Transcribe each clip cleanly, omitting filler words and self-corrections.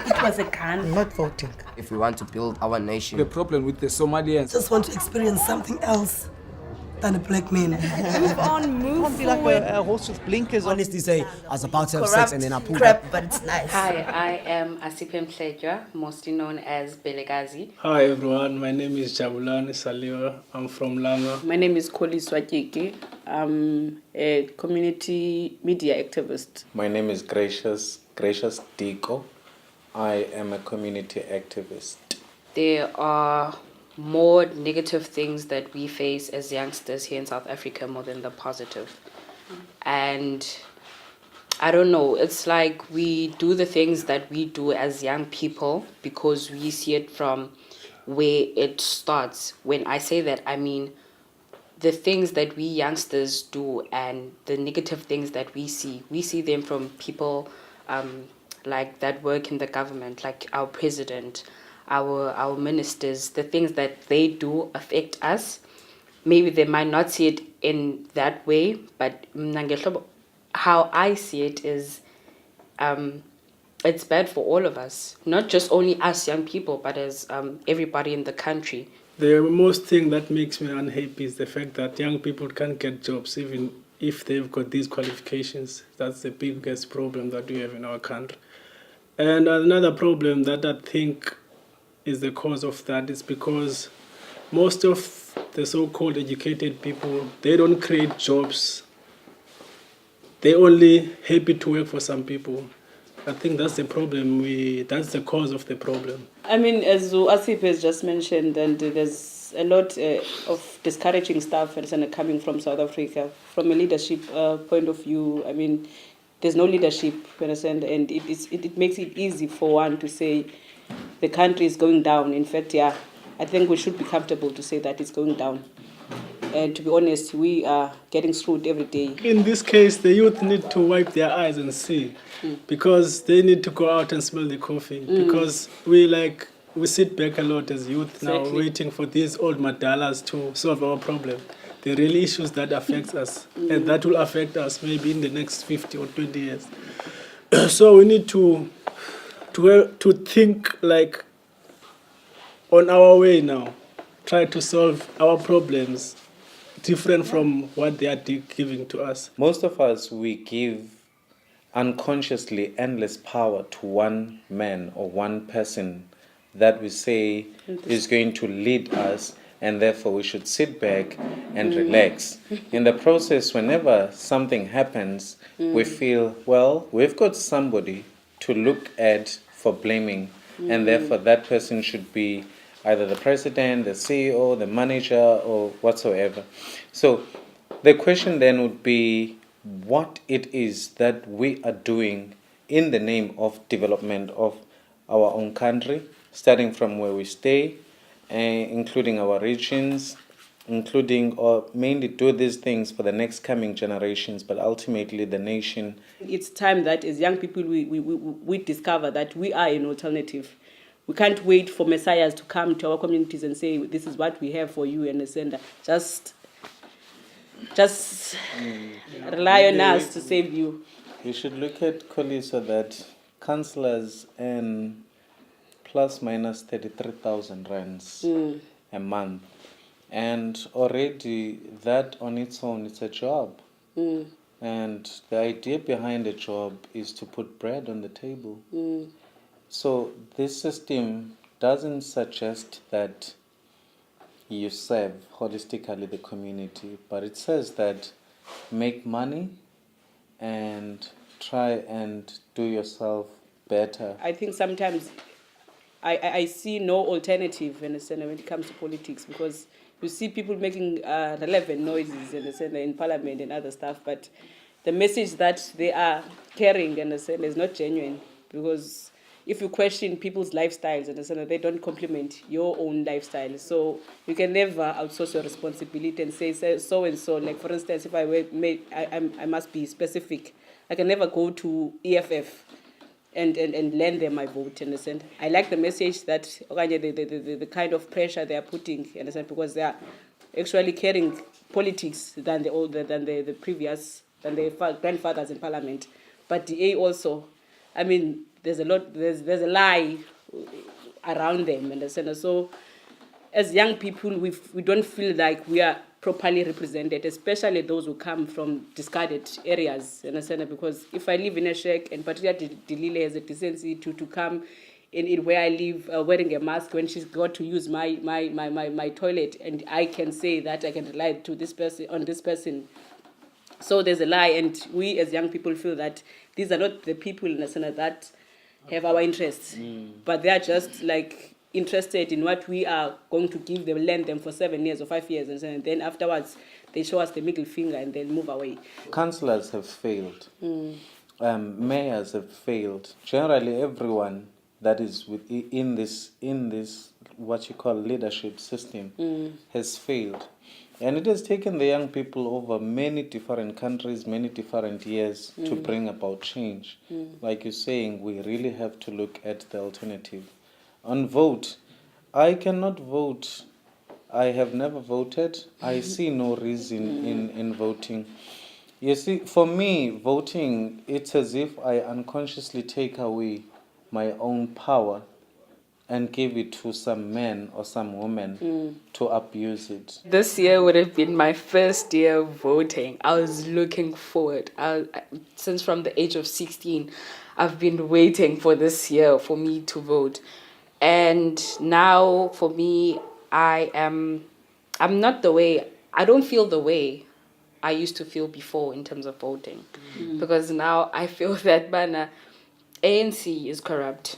It was a gun. I'm not voting. If we want to build our nation. The problem with the Somalians. Just want to experience something else than a black man. Move on, move Can't be like a horse with blinkers on. Honestly say, I was about to have corrupt sex and then I pulled crap, up. but it's nice. Hi, I am Asipem Mhlejwa, mostly known as Belegazi. Hi everyone, my name is Jabulani Saliwa. I'm from Langa. My name is Koli Swatiki. I'm a community media activist. My name is Gracious Diko. I am a community activist. There are more negative things that we face as youngsters here in South Africa more than the positive. And I don't know, it's like we do the things that we do as young people because we see it from where it starts. When I say that, I mean the things that we youngsters do and the negative things that we see them from people like that work in the government, like our president, our ministers. The things that they do affect us. Maybe they might not see it in that way, but how I see it is it's bad for all of us, not just only us young people, but as everybody in the country. The most thing that makes me unhappy is the fact that young people can't get jobs even if they've got these qualifications. That's the biggest problem that we have in our country. And another problem that I think is the cause of that is because most of the so-called educated people, they don't create jobs. They're only happy to work for some people. I think that's the problem. That's the cause of the problem. I mean, as Asip has just mentioned, and there's a lot of discouraging stuff coming from South Africa. From a leadership point of view, I mean, there's no leadership, you understand, and it makes it easy for one to say the country is going down. In fact, yeah, I think we should be comfortable to say that it's going down. And to be honest, we are getting screwed every day. In this case, the youth need to wipe their eyes and see, because they need to go out and smell the coffee. Because we sit back a lot as youth now, waiting for these old madalas to solve our problem. The real issues that affect us, and that will affect us maybe in the next 50 or 20 years. So we need to think like on our way now, try to solve our problems different from what they are giving to us. Most of us, we give unconsciously endless power to one man or one person that we say is going to lead us, and therefore we should sit back and relax. In the process, whenever something happens, we feel, well, we've got somebody to look at for blaming, and therefore that person should be either the president, the CEO, the manager, or whatsoever. So the question then would be what it is that we are doing in the name of development of our own country, starting from where we stay, including our regions, including or mainly do these things for the next coming generations, but ultimately the nation. It's time that as young people we discover that we are an alternative. We can't wait for messiahs to come to our communities and say, this is what we have for you, and just rely on us to save you. You should look at Koliso that councillors earn plus minus 33,000 rands a month. And already that on its own, it's a job. And the idea behind a job is to put bread on the table. So this system doesn't suggest that you serve holistically the community, but it says that make money and try and do yourself better. I think sometimes I see no alternative when it comes to politics, because you see people making relevant noises in parliament and other stuff, but the message that they are carrying is not genuine, because if you question people's lifestyles, they don't complement your own lifestyle. So you can never outsource your responsibility and say so and so. Like, for instance, if I must be specific. I can never go to EFF and lend them my vote, understand? I like the message that the kind of pressure they are putting, understand, because they are actually carrying politics than the previous, than the grandfathers in parliament. But DA also, I mean, there's a lie around them, understand? So as young people, we don't feel like we are properly represented, especially those who come from discarded areas, understand? Because if I live in a shack, and particularly Delile has a decency to come in where I live, wearing a mask when she's got to use my toilet, and I can say that I can rely to this person. So there's a lie, and we as young people feel that these are not the people in the Senate that have our interests, but they are just like interested in what we are going to give them, lend them for 7 years or 5 years, and then afterwards they show us the middle finger and then move away. Councillors have failed. Mayors have failed. Generally, everyone that is in this what you call leadership system has failed. And it has taken the young people over many different countries, many different years to bring about change. Like you're saying, we really have to look at the alternative. On vote, I cannot vote. I have never voted. I see no reason in voting. You see, for me, voting, it's as if I unconsciously take away my own power and give it to some man or some woman to abuse it. This year would have been my first year voting. I was looking forward. Since from the age of 16, I've been waiting for this year for me to vote. And now for me, I'm not the way, I don't feel the way I used to feel before in terms of voting. Because now I feel that ANC is corrupt.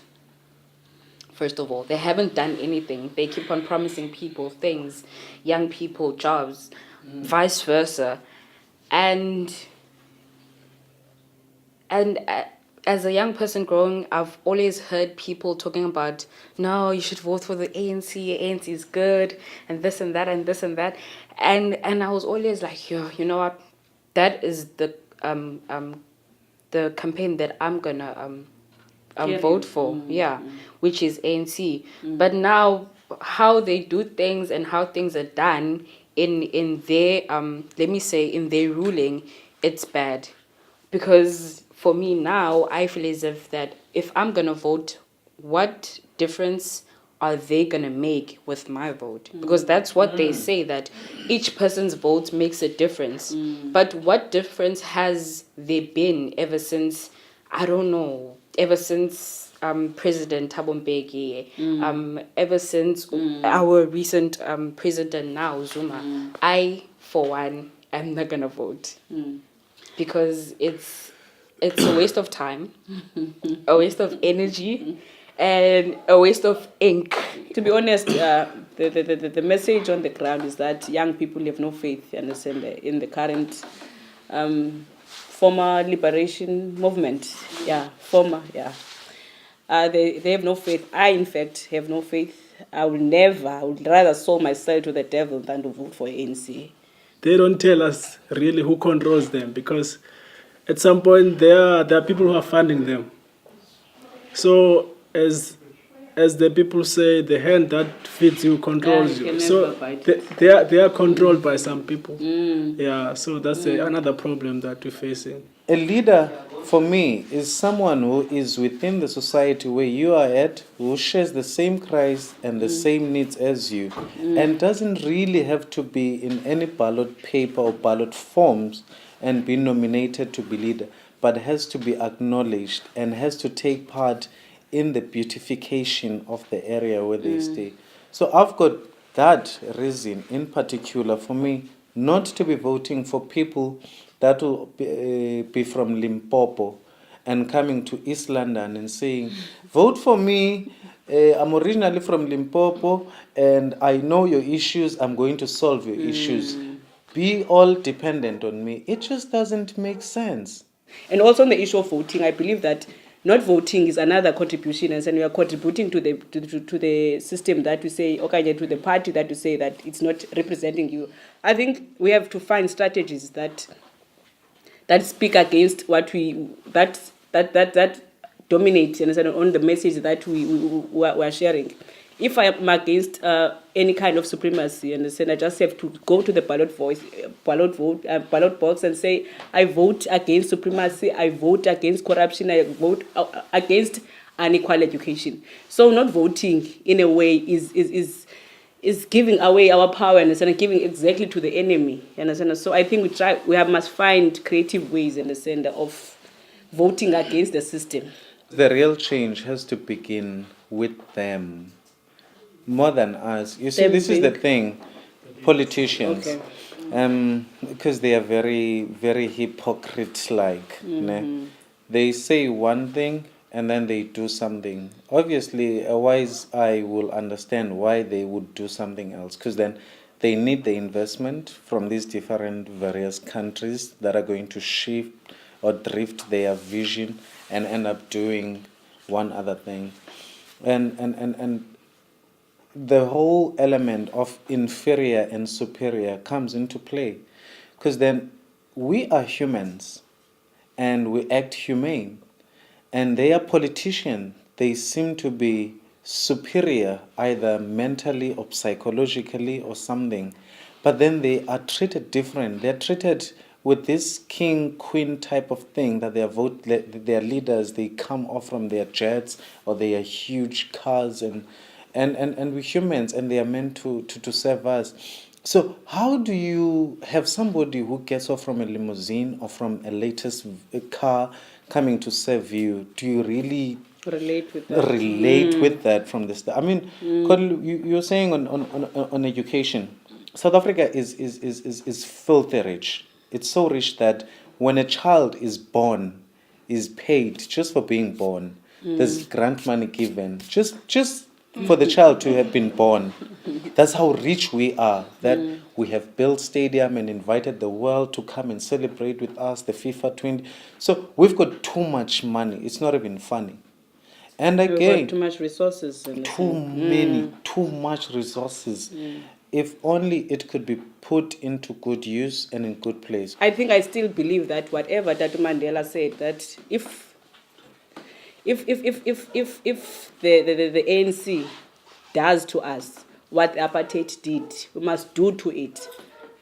First of all, they haven't done anything. They keep on promising people things, young people jobs, vice versa. And as a young person growing, I've always heard people talking about, no, you should vote for the ANC. ANC is good, and this and that and this and that. And I was always like, yo, you know what? That is the campaign that I'm gonna vote for, which is ANC. But now, how they do things and how things are done in their let me say in their ruling, it's bad. Because for me now, I feel as if I'm gonna vote, what difference are they gonna make with my vote? Because that's what they say, that each person's vote makes a difference. But what difference has there been ever since, I don't know, ever since President Thabo Mbeki, ever since our recent president now, Zuma? I, for one, am not gonna vote. Because it's a waste of time, a waste of energy, and a waste of ink. To be honest, the message on the ground is that young people have no faith, understand, in the current former liberation movement. They have no faith. I, in fact, have no faith. I would rather sell myself to the devil than to vote for ANC. They don't tell us really who controls them, because at some point there are people who are funding them. So as the people say, the hand that feeds you controls you. So they are controlled by some people. So that's another problem that we're facing. A leader, for me, is someone who is within the society where you are at, who shares the same Christ and the same needs as you, and doesn't really have to be in any ballot paper or ballot forms and be nominated to be leader, but has to be acknowledged and has to take part in the beautification of the area where they stay. So I've got that reason in particular for me not to be voting for people that will be from Limpopo and coming to East London and saying, vote for me, I'm originally from Limpopo and I know your issues, I'm going to solve your issues. Be all dependent on me. It just doesn't make sense. And also on the issue of voting, I believe that not voting is another contribution, and we are contributing to the system that we say, okay, to the party that we say that it's not representing you. I think we have to find strategies that speak against what that dominate, and on the message that we are sharing. if I am against any kind of supremacy, understand, I just have to go to the ballot box and say, I vote against supremacy, I vote against corruption, I vote against unequal education. So not voting in a way is giving away our power and giving exactly to the enemy. Understand? So I think we must find creative ways of voting against the system. The real change has to begin with them more than us. You see, Them this is the think. thing, politicians, Okay. because they are very, very hypocrite-like. Ne? They say one thing and then they do something. Obviously, a wise eye will understand why they would do something else, because then they need the investment from these different various countries that are going to shift or drift their vision and end up doing one other thing. And the whole element of inferior and superior comes into play, because then we are humans and we act humane, and they are politicians. They seem to be superior either mentally or psychologically or something, but then they are treated different. They're treated with this king queen type of thing, that their leaders, they come off from their jets or their huge cars, and we're humans and they are meant to serve us. So how do you have somebody who gets off from a limousine or from a latest car coming to serve you? Do you really Relate with that. relate with that from the start? I mean, you're saying on education, South Africa is filthy rich. It's so rich that when a child is born, is paid just for being born. There's grant money given just for the child to have been born. That's how rich we are, that we have built stadium and invited the world to come and celebrate with us, the FIFA 20. So we've got too much money. It's not even funny. And We've got again, too much resources. too much resources. If only it could be put into good use and in good place. I think I still believe that whatever Tatu Mandela said, that if the ANC does to us what the apartheid did, we must do to it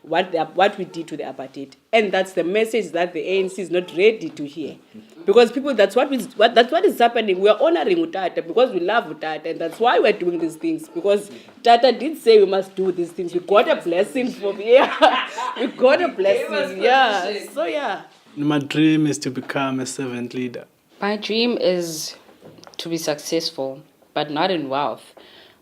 what we did to the apartheid. And that's the message that the ANC is not ready to hear. Because people, that's what is happening. We are honoring Utata because we love Utata, and that's why we're doing these things. Because Tata did say we must do these things. We got a blessing from here. We got a blessing. Yeah. So yeah. My dream is to become a servant leader. My dream is to be successful, but not in wealth,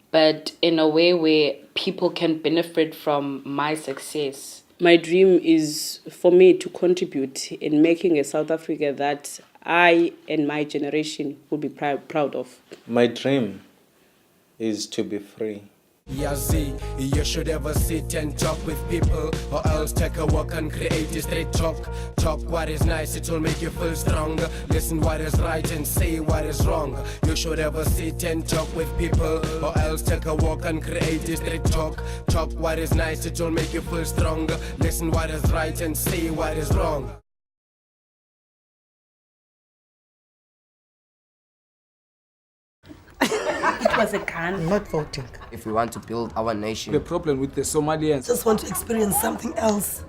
but in a way where people can benefit from my success. My dream is for me to contribute in making a South Africa that I and my generation will be proud of. My dream is to be free. Yazi, you should ever sit and talk with people, or else take a walk and create a straight talk. Talk what is nice, it will make you feel stronger. Listen what is right and say what is wrong. You should ever sit and talk with people, or else take a walk and create a straight talk. Talk what is nice, it will make you feel stronger. Listen what is right and say what is wrong. It was a gun. Not voting. If we want to build our nation. The problem with the Somalians. Just want to experience something else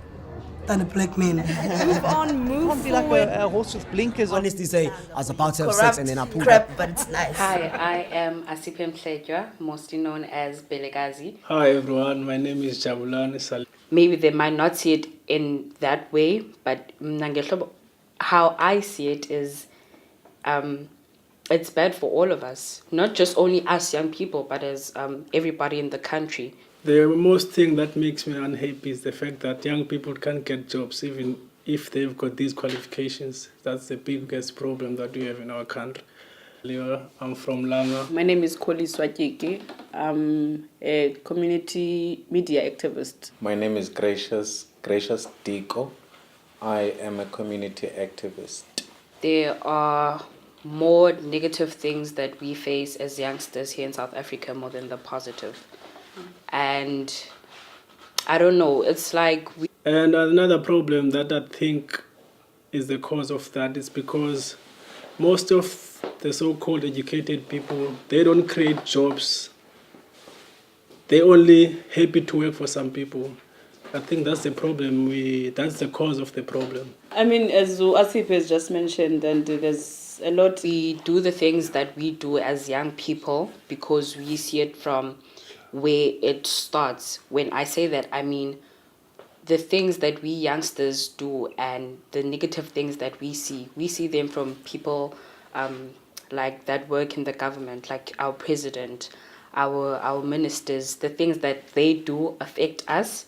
than a black man. Move on, move Can't be like forward. a horse with blinkers on. Honestly say, I was about to have Corrupt sex and then I pulled crap, up. but it's nice. Hi, I am Asipem Tledwa, mostly known as Belegazi. Hi everyone, my name is Jabulani Sal. Maybe they might not see it in that way, but how I see it is it's bad for all of us, not just only us young people, but as everybody in the country. The most thing that makes me unhappy is the fact that young people can't get jobs even if they've got these qualifications. That's the biggest problem that we have in our country. I'm from Langa. My name is Koli Swatiki. I'm a community media activist. My name is Gracious Diko. I am a community activist. There are more negative things that we face as youngsters here in South Africa more than the positive. And I don't know, it's like... And another problem that I think is the cause of that is because most of the so-called educated people, they don't create jobs they're only happy to work for some people. I think that's the problem. That's the cause of the problem. I mean, as Asif has just mentioned, and there's a lot. We do the things that we do as young people because we see it from where it starts. When I say that, I mean the things that we youngsters do and the negative things that we see them from people like that work in the government, like our president, our ministers. The things that they do affect us